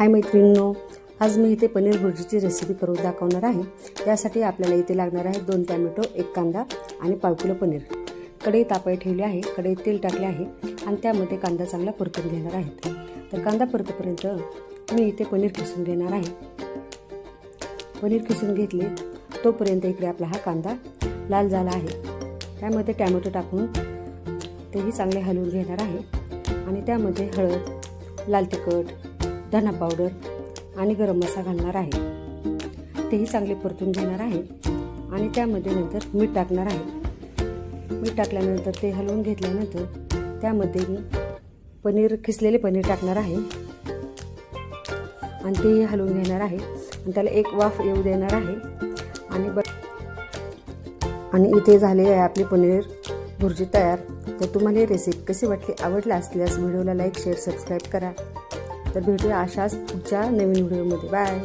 हाय मैत्रिणींनो, आज मी इथे पनीर भुर्जीची रेसिपी करून दाखवणार आहे। त्यासाठी आपल्याला इथे लागणार आहे 2 टोमॅटो, 1 कांदा आणि पाव किलो पनीर। कढई तापाय ठेवली आहे, कढईत तेल टाकले आहे आणि त्यामध्ये कांदा चांगला परतून घेणार आहे। तर कांदा परतेपर्यंत मी इथे पनीर किसून घेणार आहे। पनीर किसून घेतले तोपर्यंत इकडे आपला हा कांदा लाल झाला आहे। त्यामध्ये टोमॅटो टाकून तेही चांगले हलवून घेणार आहे आणि त्यामध्ये हळद, लाल तिखट, धना पावडर आणि गरम मसाला घालणार आहे। तेही चांगले परतून घेणार आहे आणि त्यामध्ये नंतर मीठ टाकणार आहे। मीठ टाकल्यानंतर ते हलवून घेतल्यानंतर त्यामध्ये मी खिसलेले पनीर टाकणार आहे आणि तेही हलवून घेणार आहे आणि त्याला एक वाफ येऊ देणार आहे। आणि इथे झाले आहे आपली पनीर भुर्जी तयार। तर तुम्हाला ही रेसिपी कशी वाटली, आवडली असल्यास व्हिडिओला लाईक, शेअर, सबस्क्राईब करा। तर भेटूया अशाच पुढच्या नवीन व्हिडिओमध्ये। बाय।